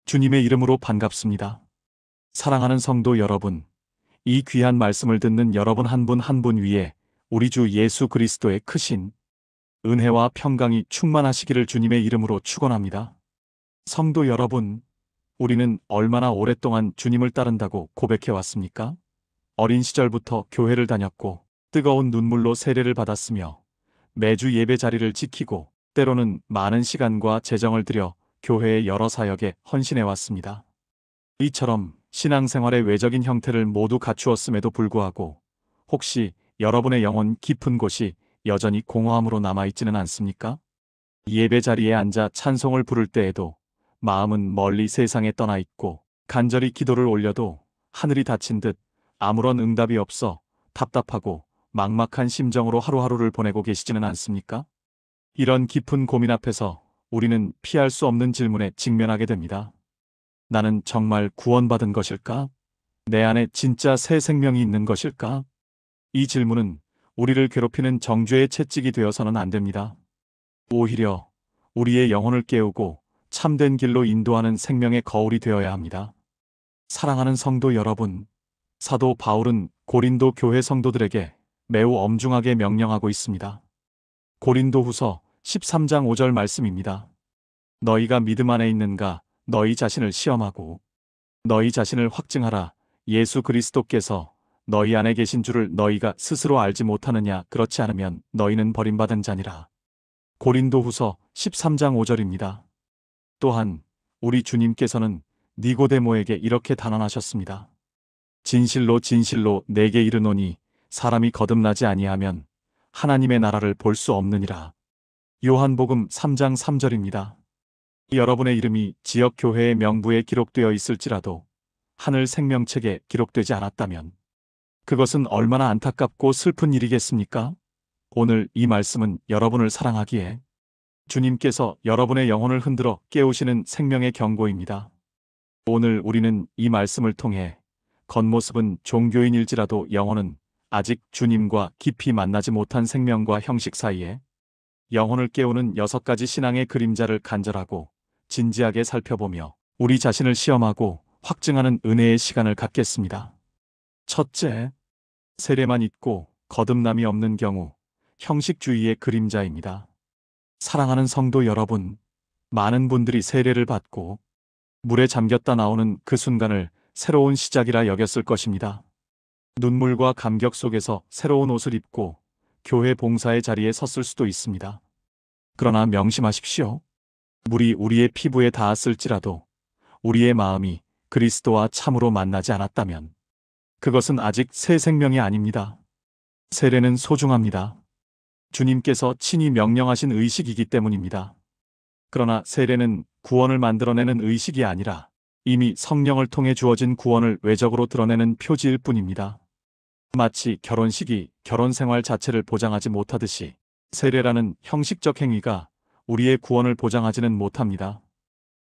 주님의 이름으로 반갑습니다. 사랑하는 성도 여러분, 이 귀한 말씀을 듣는 여러분 한 분 한 분 위에 우리 주 예수 그리스도의 크신 은혜와 평강이 충만하시기를 주님의 이름으로 축원합니다. 성도 여러분, 우리는 얼마나 오랫동안 주님을 따른다고 고백해 왔습니까? 어린 시절부터 교회를 다녔고 뜨거운 눈물로 세례를 받았으며 매주 예배 자리를 지키고 때로는 많은 시간과 재정을 들여 교회의 여러 사역에 헌신해 왔습니다. 이처럼 신앙생활의 외적인 형태를 모두 갖추었음에도 불구하고 혹시 여러분의 영혼 깊은 곳이 여전히 공허함으로 남아있지는 않습니까? 예배 자리에 앉아 찬송을 부를 때에도 마음은 멀리 세상에 떠나 있고 간절히 기도를 올려도 하늘이 닫힌 듯 아무런 응답이 없어 답답하고 막막한 심정으로 하루하루를 보내고 계시지는 않습니까? 이런 깊은 고민 앞에서 우리는 피할 수 없는 질문에 직면하게 됩니다. 나는 정말 구원받은 것일까? 내 안에 진짜 새 생명이 있는 것일까? 이 질문은 우리를 괴롭히는 정죄의 채찍이 되어서는 안 됩니다. 오히려 우리의 영혼을 깨우고 참된 길로 인도하는 생명의 거울이 되어야 합니다. 사랑하는 성도 여러분, 사도 바울은 고린도 교회 성도들에게 매우 엄중하게 명령하고 있습니다. 고린도후서 13장 5절 말씀입니다. 너희가 믿음 안에 있는가 너희 자신을 시험하고 너희 자신을 확증하라. 예수 그리스도께서 너희 안에 계신 줄을 너희가 스스로 알지 못하느냐. 그렇지 않으면 너희는 버림받은 자니라. 고린도후서 13장 5절입니다. 또한 우리 주님께서는 니고데모에게 이렇게 단언하셨습니다. 진실로 진실로 내게 이르노니 사람이 거듭나지 아니하면 하나님의 나라를 볼 수 없느니라. 요한복음 3장 3절입니다. 여러분의 이름이 지역교회의 명부에 기록되어 있을지라도 하늘 생명책에 기록되지 않았다면 그것은 얼마나 안타깝고 슬픈 일이겠습니까? 오늘 이 말씀은 여러분을 사랑하기에 주님께서 여러분의 영혼을 흔들어 깨우시는 생명의 경고입니다. 오늘 우리는 이 말씀을 통해 겉모습은 종교인일지라도 영혼은 아직 주님과 깊이 만나지 못한 생명과 형식 사이에 영혼을 깨우는 6가지 신앙의 그림자를 간절하고 진지하게 살펴보며 우리 자신을 시험하고 확증하는 은혜의 시간을 갖겠습니다. 첫째, 세례만 있고 거듭남이 없는 경우 형식주의의 그림자입니다. 사랑하는 성도 여러분, 많은 분들이 세례를 받고 물에 잠겼다 나오는 그 순간을 새로운 시작이라 여겼을 것입니다. 눈물과 감격 속에서 새로운 옷을 입고 교회 봉사의 자리에 섰을 수도 있습니다. 그러나 명심하십시오. 물이 우리의 피부에 닿았을지라도 우리의 마음이 그리스도와 참으로 만나지 않았다면 그것은 아직 새 생명이 아닙니다. 세례는 소중합니다. 주님께서 친히 명령하신 의식이기 때문입니다. 그러나 세례는 구원을 만들어내는 의식이 아니라 이미 성령을 통해 주어진 구원을 외적으로 드러내는 표지일 뿐입니다. 마치 결혼식이 결혼 생활 자체를 보장하지 못하듯이 세례라는 형식적 행위가 우리의 구원을 보장하지는 못합니다.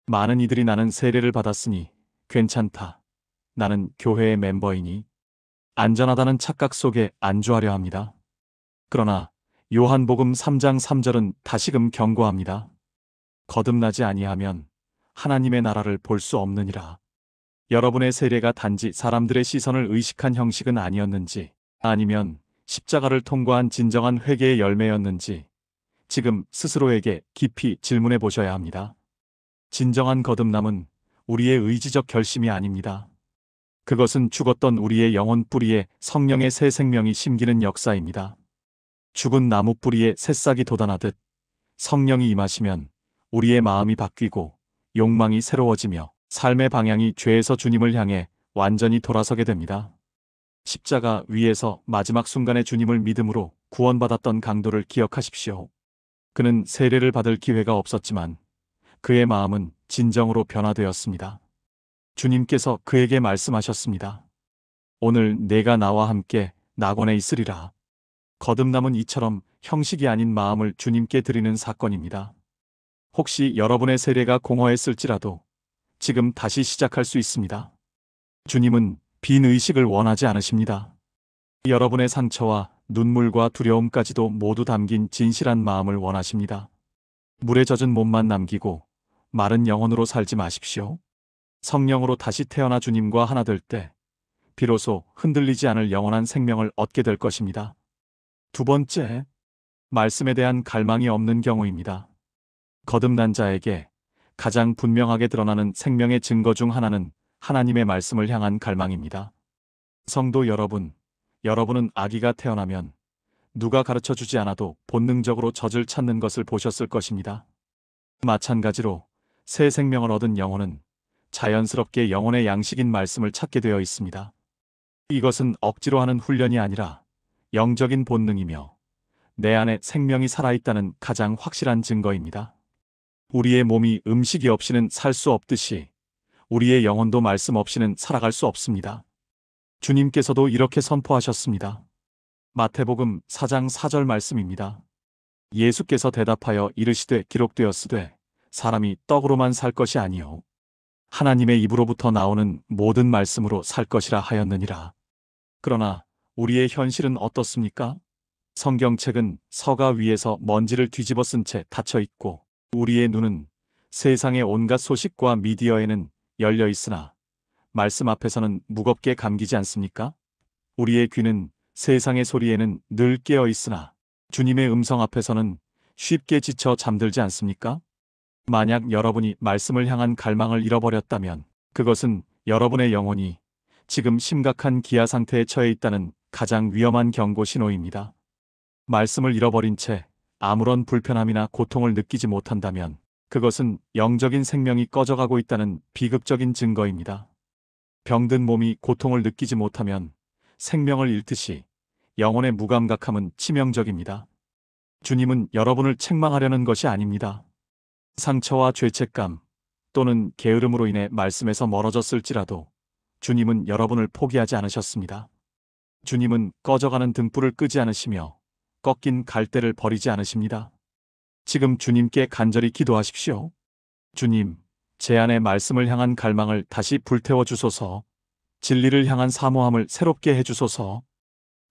많은 이들이 나는 세례를 받았으니 괜찮다. 나는 교회의 멤버이니 안전하다는 착각 속에 안주하려 합니다. 그러나 요한복음 3장 3절은 다시금 경고합니다. 거듭나지 아니하면 하나님의 나라를 볼 수 없느니라. 여러분의 세례가 단지 사람들의 시선을 의식한 형식은 아니었는지, 아니면 십자가를 통과한 진정한 회개의 열매였는지 지금 스스로에게 깊이 질문해 보셔야 합니다. 진정한 거듭남은 우리의 의지적 결심이 아닙니다. 그것은 죽었던 우리의 영혼 뿌리에 성령의 새 생명이 심기는 역사입니다. 죽은 나무 뿌리에 새싹이 돋아나듯 성령이 임하시면 우리의 마음이 바뀌고 욕망이 새로워지며 삶의 방향이 죄에서 주님을 향해 완전히 돌아서게 됩니다. 십자가 위에서 마지막 순간에 주님을 믿음으로 구원받았던 강도를 기억하십시오. 그는 세례를 받을 기회가 없었지만 그의 마음은 진정으로 변화되었습니다. 주님께서 그에게 말씀하셨습니다. 오늘 내가 나와 함께 낙원에 있으리라. 거듭남은 이처럼 형식이 아닌 마음을 주님께 드리는 사건입니다. 혹시 여러분의 세례가 공허했을지라도 지금 다시 시작할 수 있습니다. 주님은 빈 의식을 원하지 않으십니다. 여러분의 상처와 눈물과 두려움까지도 모두 담긴 진실한 마음을 원하십니다. 물에 젖은 몸만 남기고 마른 영혼으로 살지 마십시오. 성령으로 다시 태어나 주님과 하나 될 때 비로소 흔들리지 않을 영원한 생명을 얻게 될 것입니다. 두 번째, 말씀에 대한 갈망이 없는 경우입니다. 거듭난 자에게 가장 분명하게 드러나는 생명의 증거 중 하나는 하나님의 말씀을 향한 갈망입니다. 성도 여러분, 여러분은 아기가 태어나면 누가 가르쳐 주지 않아도 본능적으로 젖을 찾는 것을 보셨을 것입니다. 마찬가지로 새 생명을 얻은 영혼은 자연스럽게 영혼의 양식인 말씀을 찾게 되어 있습니다. 이것은 억지로 하는 훈련이 아니라 영적인 본능이며 내 안에 생명이 살아있다는 가장 확실한 증거입니다. 우리의 몸이 음식이 없이는 살 수 없듯이 우리의 영혼도 말씀 없이는 살아갈 수 없습니다. 주님께서도 이렇게 선포하셨습니다. 마태복음 4장 4절 말씀입니다. 예수께서 대답하여 이르시되 기록되었으되 사람이 떡으로만 살 것이 아니요 하나님의 입으로부터 나오는 모든 말씀으로 살 것이라 하였느니라. 그러나 우리의 현실은 어떻습니까? 성경책은 서가 위에서 먼지를 뒤집어 쓴 채 닫혀 있고 우리의 눈은 세상의 온갖 소식과 미디어에는 열려 있으나 말씀 앞에서는 무겁게 감기지 않습니까? 우리의 귀는 세상의 소리에는 늘 깨어 있으나 주님의 음성 앞에서는 쉽게 지쳐 잠들지 않습니까? 만약 여러분이 말씀을 향한 갈망을 잃어버렸다면 그것은 여러분의 영혼이 지금 심각한 기아 상태에 처해 있다는 가장 위험한 경고 신호입니다. 말씀을 잃어버린 채 아무런 불편함이나 고통을 느끼지 못한다면 그것은 영적인 생명이 꺼져가고 있다는 비극적인 증거입니다. 병든 몸이 고통을 느끼지 못하면 생명을 잃듯이 영혼의 무감각함은 치명적입니다. 주님은 여러분을 책망하려는 것이 아닙니다. 상처와 죄책감 또는 게으름으로 인해 말씀에서 멀어졌을지라도 주님은 여러분을 포기하지 않으셨습니다. 주님은 꺼져가는 등불을 끄지 않으시며 꺾인 갈대를 버리지 않으십니다. 지금 주님께 간절히 기도하십시오. 주님, 제 안의 말씀을 향한 갈망을 다시 불태워 주소서. 진리를 향한 사모함을 새롭게 해주소서.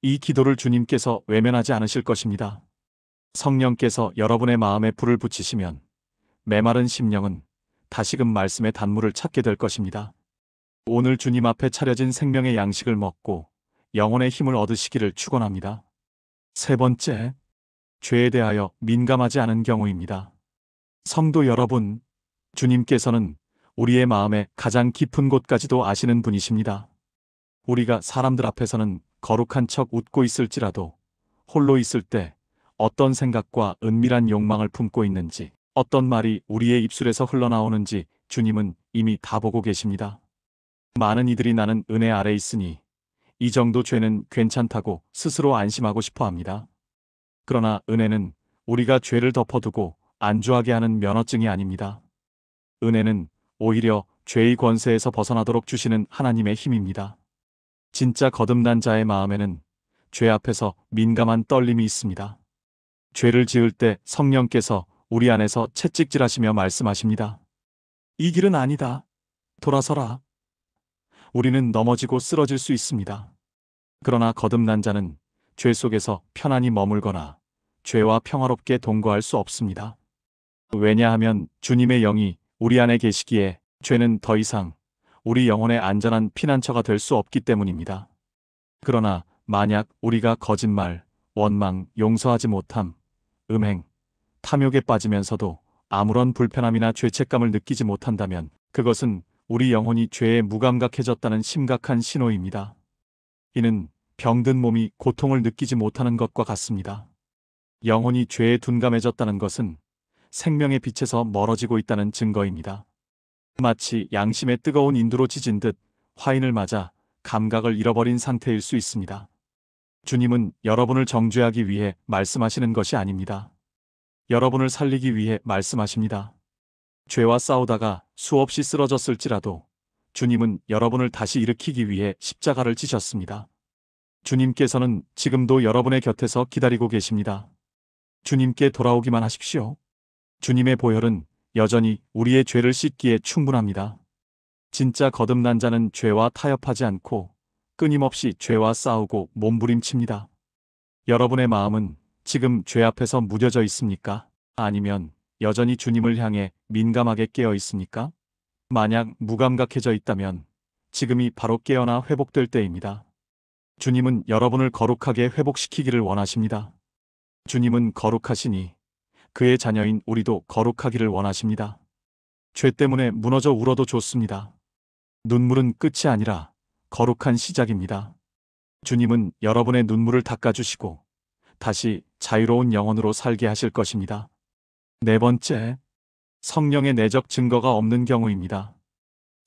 이 기도를 주님께서 외면하지 않으실 것입니다. 성령께서 여러분의 마음에 불을 붙이시면 메마른 심령은 다시금 말씀의 단물을 찾게 될 것입니다. 오늘 주님 앞에 차려진 생명의 양식을 먹고 영혼의 힘을 얻으시기를 축원합니다. 세 번째, 죄에 대하여 민감하지 않은 경우입니다. 성도 여러분, 주님께서는 우리의 마음의 가장 깊은 곳까지도 아시는 분이십니다. 우리가 사람들 앞에서는 거룩한 척 웃고 있을지라도 홀로 있을 때 어떤 생각과 은밀한 욕망을 품고 있는지, 어떤 말이 우리의 입술에서 흘러나오는지 주님은 이미 다 보고 계십니다. 많은 이들이 나는 은혜 아래 있으니 이 정도 죄는 괜찮다고 스스로 안심하고 싶어 합니다. 그러나 은혜는 우리가 죄를 덮어두고 안주하게 하는 면허증이 아닙니다. 은혜는 오히려 죄의 권세에서 벗어나도록 주시는 하나님의 힘입니다. 진짜 거듭난 자의 마음에는 죄 앞에서 민감한 떨림이 있습니다. 죄를 지을 때 성령께서 우리 안에서 채찍질하시며 말씀하십니다. 이 길은 아니다. 돌아서라. 우리는 넘어지고 쓰러질 수 있습니다. 그러나 거듭난 자는 죄 속에서 편안히 머물거나 죄와 평화롭게 동거할 수 없습니다. 왜냐하면 주님의 영이 우리 안에 계시기에 죄는 더 이상 우리 영혼의 안전한 피난처가 될 수 없기 때문입니다. 그러나 만약 우리가 거짓말, 원망, 용서하지 못함, 음행, 탐욕에 빠지면서도 아무런 불편함이나 죄책감을 느끼지 못한다면 그것은 우리 영혼이 죄에 무감각해졌다는 심각한 신호입니다. 이는 병든 몸이 고통을 느끼지 못하는 것과 같습니다. 영혼이 죄에 둔감해졌다는 것은 생명의 빛에서 멀어지고 있다는 증거입니다. 마치 양심의 뜨거운 인두로 지진 듯 화인을 맞아 감각을 잃어버린 상태일 수 있습니다. 주님은 여러분을 정죄하기 위해 말씀하시는 것이 아닙니다. 여러분을 살리기 위해 말씀하십니다. 죄와 싸우다가 수없이 쓰러졌을지라도 주님은 여러분을 다시 일으키기 위해 십자가를 지셨습니다. 주님께서는 지금도 여러분의 곁에서 기다리고 계십니다. 주님께 돌아오기만 하십시오. 주님의 보혈은 여전히 우리의 죄를 씻기에 충분합니다. 진짜 거듭난 자는 죄와 타협하지 않고 끊임없이 죄와 싸우고 몸부림칩니다. 여러분의 마음은 지금 죄 앞에서 무뎌져 있습니까? 아니면 여전히 주님을 향해 민감하게 깨어 있습니까? 만약 무감각해져 있다면 지금이 바로 깨어나 회복될 때입니다. 주님은 여러분을 거룩하게 회복시키기를 원하십니다. 주님은 거룩하시니 그의 자녀인 우리도 거룩하기를 원하십니다. 죄 때문에 무너져 울어도 좋습니다. 눈물은 끝이 아니라 거룩한 시작입니다. 주님은 여러분의 눈물을 닦아주시고 다시 자유로운 영혼으로 살게 하실 것입니다. 네 번째, 성령의 내적 증거가 없는 경우입니다.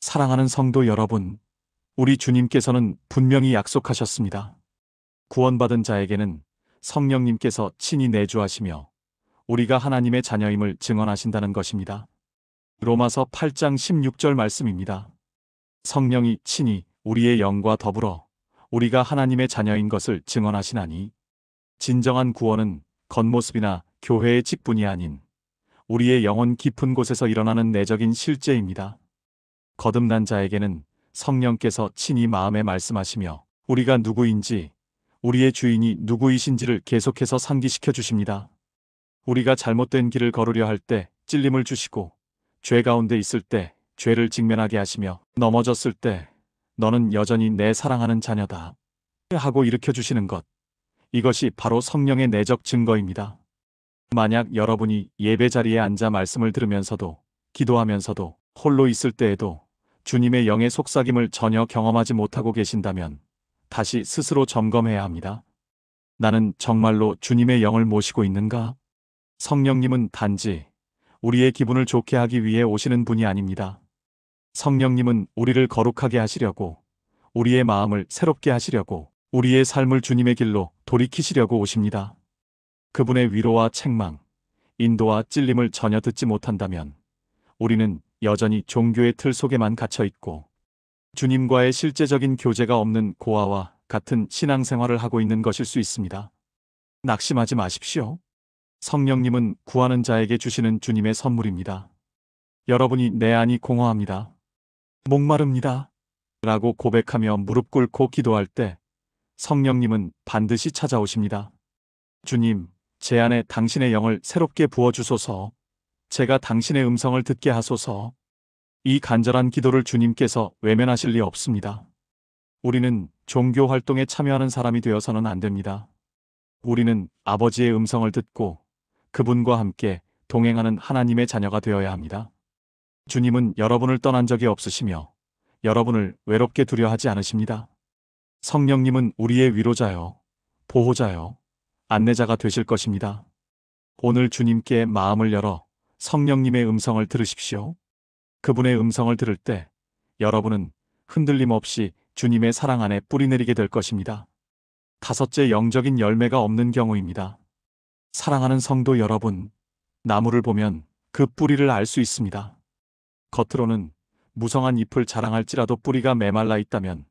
사랑하는 성도 여러분, 우리 주님께서는 분명히 약속하셨습니다. 구원받은 자에게는 성령님께서 친히 내주하시며 우리가 하나님의 자녀임을 증언하신다는 것입니다. 로마서 8장 16절 말씀입니다. 성령이 친히 우리의 영과 더불어 우리가 하나님의 자녀인 것을 증언하시나니, 진정한 구원은 겉모습이나 교회의 직분이 아닌 우리의 영혼 깊은 곳에서 일어나는 내적인 실제입니다. 거듭난 자에게는 성령께서 친히 마음에 말씀하시며 우리가 누구인지, 우리의 주인이 누구이신지를 계속해서 상기시켜 주십니다. 우리가 잘못된 길을 걸으려 할 때 찔림을 주시고, 죄 가운데 있을 때 죄를 직면하게 하시며, 넘어졌을 때 너는 여전히 내 사랑하는 자녀다 하고 일으켜 주시는 것, 이것이 바로 성령의 내적 증거입니다. 만약 여러분이 예배 자리에 앉아 말씀을 들으면서도, 기도하면서도, 홀로 있을 때에도 주님의 영의 속삭임을 전혀 경험하지 못하고 계신다면 다시 스스로 점검해야 합니다. 나는 정말로 주님의 영을 모시고 있는가? 성령님은 단지 우리의 기분을 좋게 하기 위해 오시는 분이 아닙니다. 성령님은 우리를 거룩하게 하시려고, 우리의 마음을 새롭게 하시려고, 우리의 삶을 주님의 길로 돌이키시려고 오십니다. 그분의 위로와 책망, 인도와 찔림을 전혀 듣지 못한다면 우리는 여전히 종교의 틀 속에만 갇혀 있고 주님과의 실제적인 교제가 없는 고아와 같은 신앙생활을 하고 있는 것일 수 있습니다. 낙심하지 마십시오. 성령님은 구하는 자에게 주시는 주님의 선물입니다. 여러분이 내 안이 공허합니다, 목마릅니다 라고 고백하며 무릎 꿇고 기도할 때 성령님은 반드시 찾아오십니다. 주님, 제 안에 당신의 영을 새롭게 부어주소서. 제가 당신의 음성을 듣게 하소서. 이 간절한 기도를 주님께서 외면하실 리 없습니다. 우리는 종교 활동에 참여하는 사람이 되어서는 안 됩니다. 우리는 아버지의 음성을 듣고 그분과 함께 동행하는 하나님의 자녀가 되어야 합니다. 주님은 여러분을 떠난 적이 없으시며 여러분을 외롭게 두려 하지 않으십니다. 성령님은 우리의 위로자요, 보호자요, 안내자가 되실 것입니다. 오늘 주님께 마음을 열어 성령님의 음성을 들으십시오. 그분의 음성을 들을 때 여러분은 흔들림 없이 주님의 사랑 안에 뿌리내리게 될 것입니다. 다섯째, 영적인 열매가 없는 경우입니다. 사랑하는 성도 여러분, 나무를 보면 그 뿌리를 알 수 있습니다. 겉으로는 무성한 잎을 자랑할지라도 뿌리가 메말라 있다면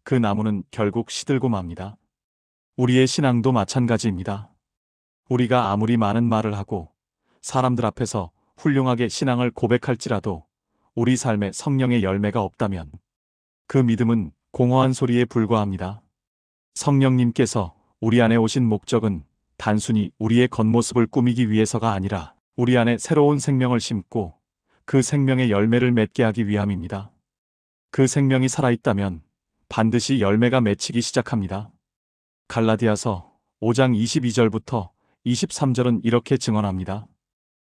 그 나무는 결국 시들고 맙니다. 우리의 신앙도 마찬가지입니다. 우리가 아무리 많은 말을 하고 사람들 앞에서 훌륭하게 신앙을 고백할지라도 우리 삶에 성령의 열매가 없다면 그 믿음은 공허한 소리에 불과합니다. 성령님께서 우리 안에 오신 목적은 단순히 우리의 겉모습을 꾸미기 위해서가 아니라 우리 안에 새로운 생명을 심고 그 생명의 열매를 맺게 하기 위함입니다. 그 생명이 살아있다면 반드시 열매가 맺히기 시작합니다. 갈라디아서 5장 22절부터 23절은 이렇게 증언합니다.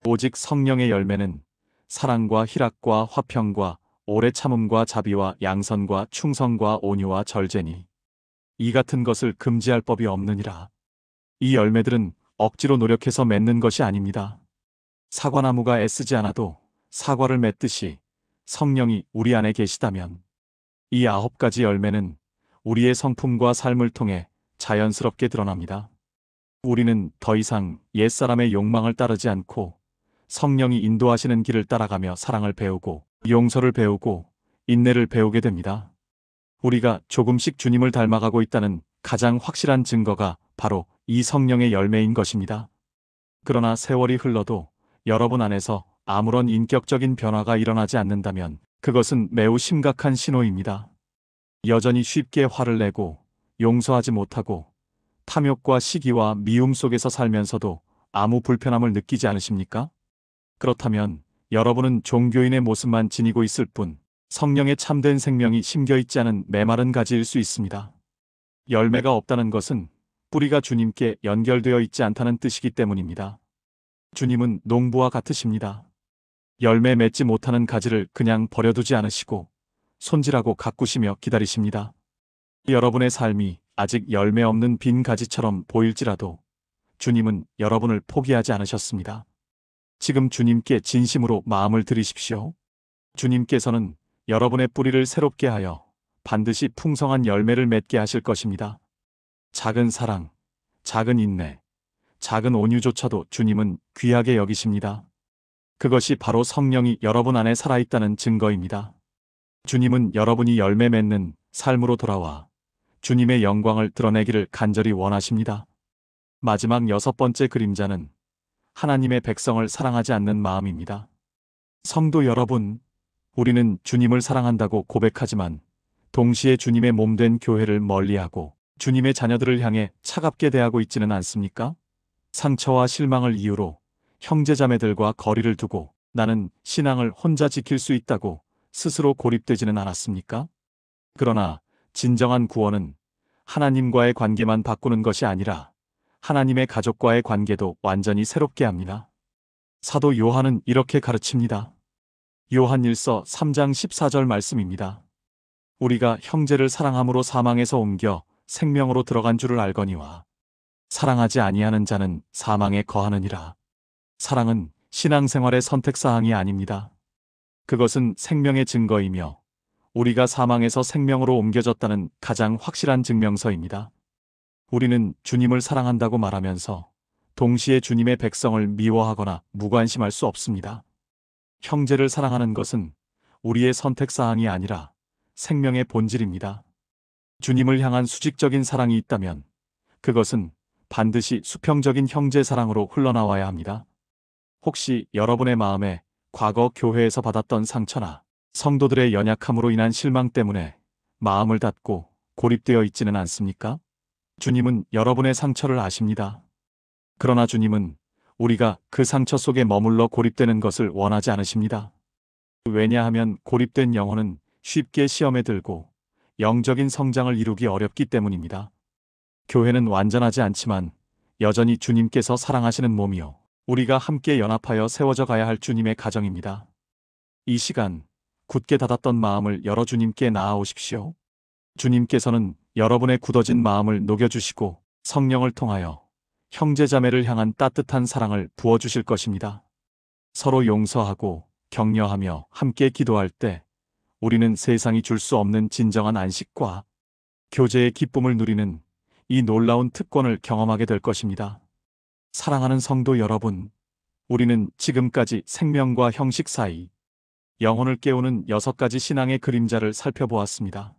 오직 성령의 열매는 사랑과 희락과 화평과 오래 참음과 자비와 양선과 충성과 온유와 절제니 이 같은 것을 금지할 법이 없느니라. 이 열매들은 억지로 노력해서 맺는 것이 아닙니다. 사과나무가 애쓰지 않아도 사과를 맺듯이 성령이 우리 안에 계시다면 이 9가지 열매는 우리의 성품과 삶을 통해 자연스럽게 드러납니다. 우리는 더 이상 옛사람의 욕망을 따르지 않고 성령이 인도하시는 길을 따라가며 사랑을 배우고 용서를 배우고 인내를 배우게 됩니다. 우리가 조금씩 주님을 닮아가고 있다는 가장 확실한 증거가 바로 이 성령의 열매인 것입니다. 그러나 세월이 흘러도 여러분 안에서 아무런 인격적인 변화가 일어나지 않는다면 그것은 매우 심각한 신호입니다. 여전히 쉽게 화를 내고 용서하지 못하고 탐욕과 시기와 미움 속에서 살면서도 아무 불편함을 느끼지 않으십니까? 그렇다면 여러분은 종교인의 모습만 지니고 있을 뿐 성령의 참된 생명이 심겨있지 않은 메마른 가지일 수 있습니다. 열매가 없다는 것은 뿌리가 주님께 연결되어 있지 않다는 뜻이기 때문입니다. 주님은 농부와 같으십니다. 열매 맺지 못하는 가지를 그냥 버려두지 않으시고 손질하고 가꾸시며 기다리십니다. 여러분의 삶이 아직 열매 없는 빈 가지처럼 보일지라도 주님은 여러분을 포기하지 않으셨습니다. 지금 주님께 진심으로 마음을 들이십시오. 주님께서는 여러분의 뿌리를 새롭게 하여 반드시 풍성한 열매를 맺게 하실 것입니다. 작은 사랑, 작은 인내, 작은 온유조차도 주님은 귀하게 여기십니다. 그것이 바로 성령이 여러분 안에 살아있다는 증거입니다. 주님은 여러분이 열매 맺는 삶으로 돌아와 주님의 영광을 드러내기를 간절히 원하십니다. 마지막 6번째 그림자는 하나님의 백성을 사랑하지 않는 마음입니다. 성도 여러분, 우리는 주님을 사랑한다고 고백하지만 동시에 주님의 몸된 교회를 멀리하고 주님의 자녀들을 향해 차갑게 대하고 있지는 않습니까? 상처와 실망을 이유로 형제자매들과 거리를 두고 나는 신앙을 혼자 지킬 수 있다고 스스로 고립되지는 않았습니까? 그러나 진정한 구원은 하나님과의 관계만 바꾸는 것이 아니라 하나님의 가족과의 관계도 완전히 새롭게 합니다. 사도 요한은 이렇게 가르칩니다. 요한 1서 3장 14절 말씀입니다. 우리가 형제를 사랑함으로 사망에서 옮겨 생명으로 들어간 줄을 알거니와 사랑하지 아니하는 자는 사망에 거하느니라. 사랑은 신앙생활의 선택사항이 아닙니다. 그것은 생명의 증거이며 우리가 사망에서 생명으로 옮겨졌다는 가장 확실한 증명서입니다. 우리는 주님을 사랑한다고 말하면서 동시에 주님의 백성을 미워하거나 무관심할 수 없습니다. 형제를 사랑하는 것은 우리의 선택사항이 아니라 생명의 본질입니다. 주님을 향한 수직적인 사랑이 있다면 그것은 반드시 수평적인 형제 사랑으로 흘러나와야 합니다. 혹시 여러분의 마음에 과거 교회에서 받았던 상처나 성도들의 연약함으로 인한 실망 때문에 마음을 닫고 고립되어 있지는 않습니까? 주님은 여러분의 상처를 아십니다. 그러나 주님은 우리가 그 상처 속에 머물러 고립되는 것을 원하지 않으십니다. 왜냐하면 고립된 영혼은 쉽게 시험에 들고 영적인 성장을 이루기 어렵기 때문입니다. 교회는 완전하지 않지만 여전히 주님께서 사랑하시는 몸이요, 우리가 함께 연합하여 세워져 가야 할 주님의 가정입니다. 이 시간 굳게 닫았던 마음을 열어 주님께 나아오십시오. 주님께서는 여러분의 굳어진 마음을 녹여주시고 성령을 통하여 형제자매를 향한 따뜻한 사랑을 부어주실 것입니다. 서로 용서하고 격려하며 함께 기도할 때 우리는 세상이 줄 수 없는 진정한 안식과 교제의 기쁨을 누리는 이 놀라운 특권을 경험하게 될 것입니다. 사랑하는 성도 여러분, 우리는 지금까지 생명과 형식 사이, 영혼을 깨우는 6가지 신앙의 그림자를 살펴보았습니다.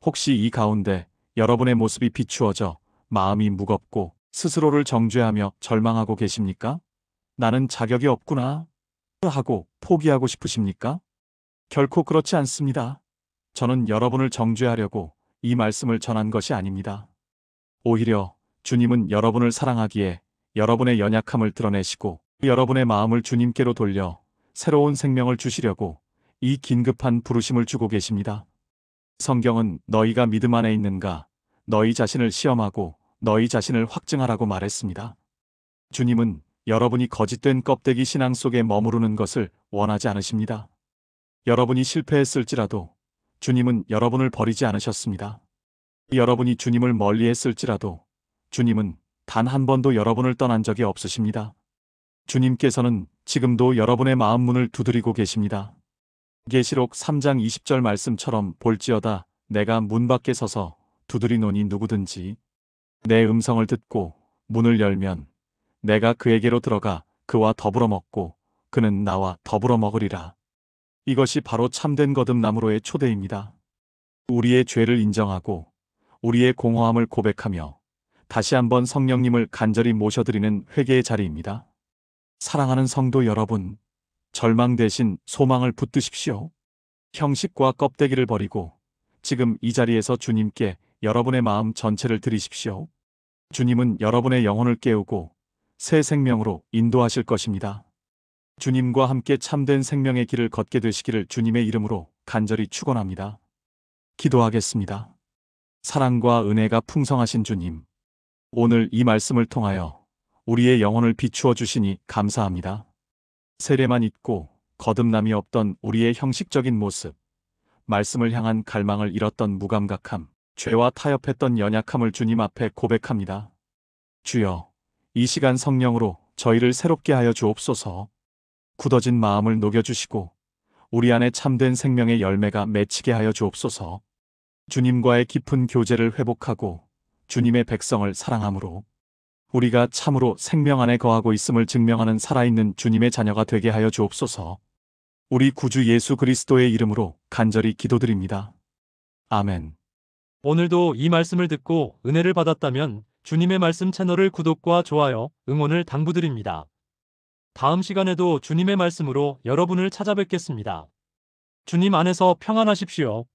혹시 이 가운데 여러분의 모습이 비추어져 마음이 무겁고 스스로를 정죄하며 절망하고 계십니까? 나는 자격이 없구나 하고 포기하고 싶으십니까? 결코 그렇지 않습니다. 저는 여러분을 정죄하려고 이 말씀을 전한 것이 아닙니다. 오히려 주님은 여러분을 사랑하기에 여러분의 연약함을 드러내시고 여러분의 마음을 주님께로 돌려 새로운 생명을 주시려고 이 긴급한 부르심을 주고 계십니다. 성경은 너희가 믿음 안에 있는가 너희 자신을 시험하고 너희 자신을 확증하라고 말했습니다. 주님은 여러분이 거짓된 껍데기 신앙 속에 머무르는 것을 원하지 않으십니다. 여러분이 실패했을지라도 주님은 여러분을 버리지 않으셨습니다. 여러분이 주님을 멀리했을지라도 주님은 단 한 번도 여러분을 떠난 적이 없으십니다. 주님께서는 지금도 여러분의 마음 문을 두드리고 계십니다. 계시록 3장 20절 말씀처럼 볼지어다 내가 문 밖에 서서 두드리노니 누구든지 내 음성을 듣고 문을 열면 내가 그에게로 들어가 그와 더불어 먹고 그는 나와 더불어 먹으리라. 이것이 바로 참된 거듭남으로의 초대입니다. 우리의 죄를 인정하고 우리의 공허함을 고백하며 다시 한번 성령님을 간절히 모셔드리는 회개의 자리입니다. 사랑하는 성도 여러분, 절망 대신 소망을 붙드십시오. 형식과 껍데기를 버리고 지금 이 자리에서 주님께 여러분의 마음 전체를 드리십시오. 주님은 여러분의 영혼을 깨우고 새 생명으로 인도하실 것입니다. 주님과 함께 참된 생명의 길을 걷게 되시기를 주님의 이름으로 간절히 축원합니다. 기도하겠습니다. 사랑과 은혜가 풍성하신 주님, 오늘 이 말씀을 통하여 우리의 영혼을 비추어 주시니 감사합니다. 세례만 있고 거듭남이 없던 우리의 형식적인 모습, 말씀을 향한 갈망을 잃었던 무감각함, 죄와 타협했던 연약함을 주님 앞에 고백합니다. 주여, 이 시간 성령으로 저희를 새롭게 하여 주옵소서. 굳어진 마음을 녹여주시고 우리 안에 참된 생명의 열매가 맺히게 하여 주옵소서. 주님과의 깊은 교제를 회복하고 주님의 백성을 사랑함으로 우리가 참으로 생명 안에 거하고 있음을 증명하는 살아있는 주님의 자녀가 되게 하여 주옵소서. 우리 구주 예수 그리스도의 이름으로 간절히 기도드립니다. 아멘. 오늘도 이 말씀을 듣고 은혜를 받았다면 주님의 말씀 채널을 구독과 좋아요, 응원을 당부드립니다. 다음 시간에도 주님의 말씀으로 여러분을 찾아뵙겠습니다. 주님 안에서 평안하십시오.